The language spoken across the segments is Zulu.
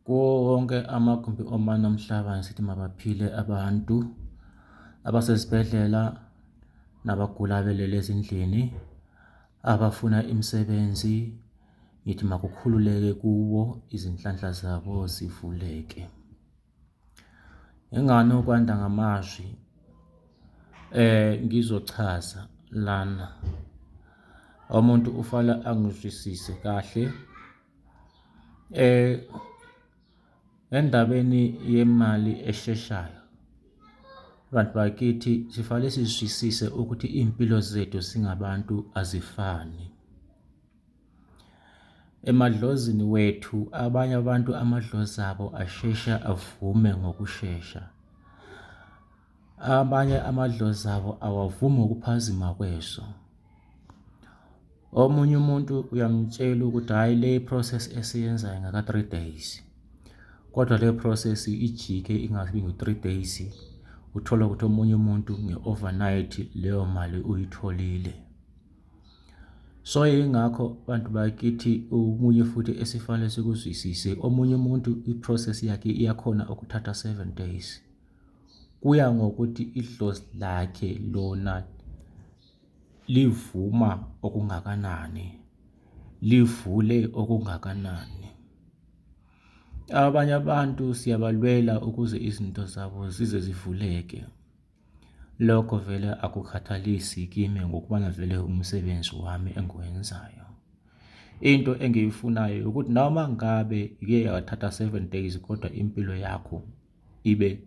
Kuwo wonke amagumbi omane omhlaba ngisithi mabaphile abantu abasezibhedlela nabagula belele ezindlini, abafuna imisebenzi, ngithi makukhululeke kuwo, izinhlanhla zabo zivuleke. Ingani ukwanda ngamazwi ngizochaza lana. Umuntu ufala angizwisise kahle endabeni yemali esheshayo. Abantu bakithi sifale sizwisise ukuthi iy'mpilo zethu singabantu azifani. Emadlozini wethu abanye abantu amadlozi abo ashesha avume ngokushesha. Abanye amadlozi abo awavumi ngokuphazima kweso. Omunye umuntu uyamtshela ukuthi hhayi le process esiyenzayo ngaka 3 days. Kodwa le process ijike ingabi ngu-3 days. Uthola ukuthi omunye umuntu nge-overnight leyo mali uyitholile. So yingakho bantu bakithi omunye futhi esifanele sikuzwisise, omunye umuntu i-process yakhe iyakhona ukuthatha 7 days. Kuya ngokuthi idlozi lakhe lona livuma okungakanani, livule okungakanani. Abanye abantu siyabalwela ukuze izinto zabo zize zivuleke. Lokho vele akukhathalisi kimi ngokubana vele umsebenzi wami engiwenzayo. Into engiyifunayo ukuthi noma ngabe ike yathatha 7 days kodwa impilo yakho ibe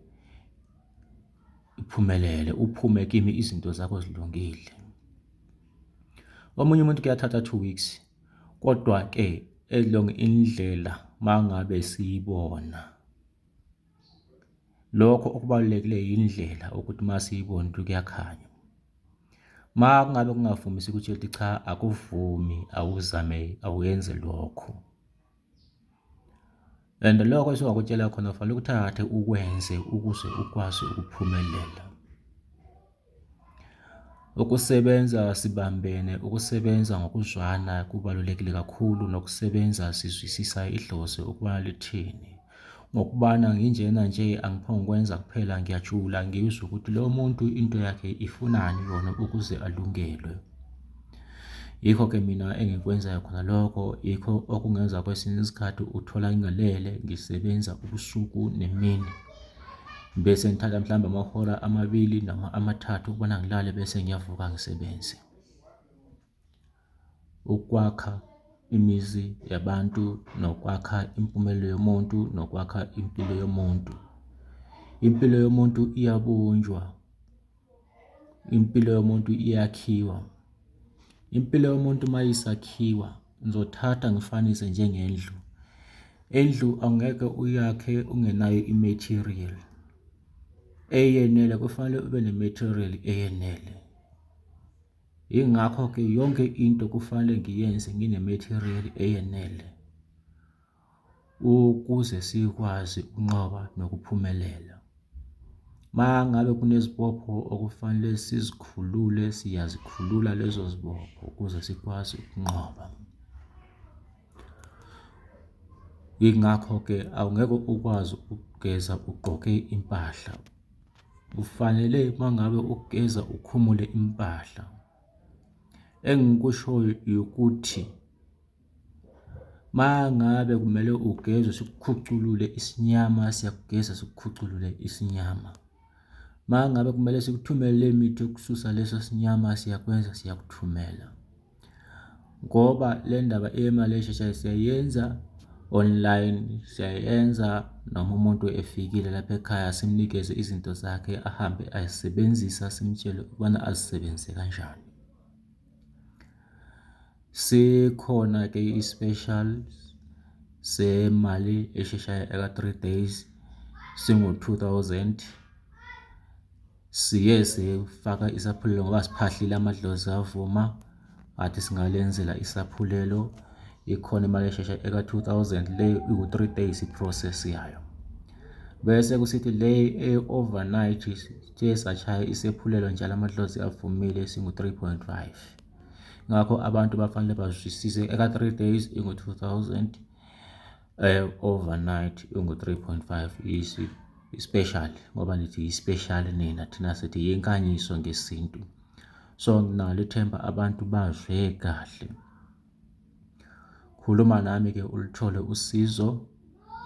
iphumelele, uphume kimi izinto zakho zilungile. Omunye umuntu kuyathatha 2 weeks, kodwa-ke elong indlela mangabe siyibona. Lokho okubalulekile indlela ukuthi masiyibona ukuthi kuyakhanya. Mangabe kungavumi sikutshela ukuthi cha akuvumi, awuzame, awuyenze lokho. And lokho esingakutshela khona kufanele ukuthathe ukwenze ukuze ukwazi ukuphumelela. Ukusebenza sibambene, ukusebenza ngokuzwana kubalulekile kakhulu, nokusebenza sizwisisa idlozi ukubana lithini. Ngokubana nginjena nje angiphongi ukwenza kuphela ngiyajula ngizwe ukuthi lo muntu into yakhe ifunani yona ukuze alungelwe. Yikho-ke mina engikwenzayo khona lokho, yikho okungenza kwesinye isikhathi uthola ngingalele ngisebenza ubusuku nemini. Bese ngithatha mhlawumbe amahora 2 noma 3 ukubana ngilale bese ngiyavuka ngisebenze. Ukwakha imizi yabantu, nokwakha impumelelo yomuntu, nokwakha impilo yomuntu. Impilo yomuntu iyabunjwa. Impilo yomuntu iyakhiwa. Impilo yomuntu mayisakhiwa, ngizothatha ngifanise njengendlu. Endlu angeke uyakhe ungenayo i-material eyenele, kufanele ube ne-material eyenele. Yingakho-ke yonke into kufanele ngiyenze ngine-material eyenele ukuze sikwazi ukunqoba nokuphumelela. Mangabe kunezibopho okufanele sizikhulule, siyazikhulula lezo zibopho ukuze sikwazi ukunqoba. Yingakho-ke awungeke ukwazi ukugeza ugqoke impahla. Kufanele mangabe ugeza ukhumule impahla. Engikushoyo ukuthi mangabe kumele ugeze sikukhuculule isinyama, siyakugeza sikukhuculule isinyama. Mangabe kumele sikuthumele imithi yokususa leso sinyama, siyakwenza, siyakuthumela. Ngoba le ndaba eyemali esheshayo siyayenza online, siyayenza noma umuntu efikile lapha ekhaya simnikeze izinto zakhe ahambe ayisebenzisa, simtshele ukubana azisebenzise kanjani. Sikhona-ke i-special semali esheshayo eka 3 days singu-2,000. Siye sifaka isaphulelo ngoba siphahlile amadlozi avuma, athi singalenzela isaphulelo. Ikhona imali esheshayo eka 2,000 le iku-3 days i-process yayo. Bese kusithi le overnight sithe sashaya isephulelo njalo amadlozi avumile singu-3.5. Ngakho abantu bafanele bazwisise eka 3 days ingu-2,000. overnight ungu-3.5 special, ngoba nithi i-special nina, thina sithi yenkanyiso ngesintu. So nginalo ithemba abantu bazwe kahle. Khuluma nami-ke ulithole usizo,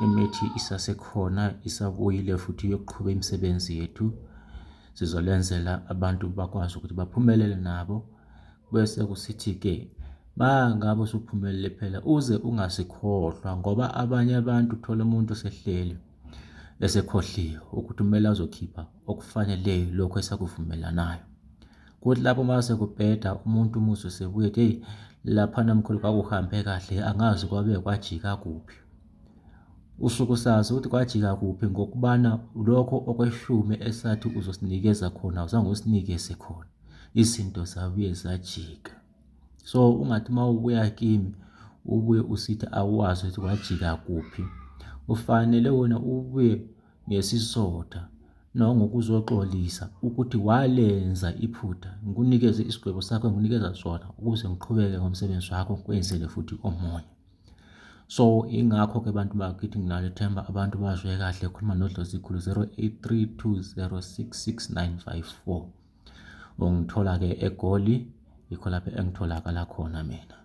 imithi isasekhona, isabuyile futhi yokuqhuba imisebenzi yethu. Sizolenzela abantu bakwazi ukuthi baphumelele nabo. Bese kusithi-ke ngabe usuphumelele phela uze ungasikhohlwa, ngoba abanye abantu uthola umuntu sehleli esekhohliwe ukuthi kumele azokhipha okufaneleyo lokho esakuvumelanayo. Kuthi lapho mase kubheda umuntu umuzwe sebuye ethi hey, laphana mkhulu kwakuhambe kahle, angazi kwabe kwajika kuphi. Usuke usazi ukuthi kwajika kuphi ngokubana lokho okweshumi esathi uzosinikeza khona awuzange usinikeze khona, izinto zabuye zajika. So ungathi uma ubuya kimi ubuye usithi awazi ukuthi kwajika kuphi, ufanele wena ubuye ngesizotha nangokuzoxolisa ukuthi walenza iphutha, ngikunikeze isigwebo sakho ngikunikeza sona ukuze ngiqhubeke ngomsebenzi wakho, kwenzele futhi omunye. So ingakho-ke abantu bakithi nginalo ithemba abantu bazwe kahle. Khuluma noDlozi ikhulu 0832066954. Ungithola-ke eGoli, yikho lapho engitholakala khona mina.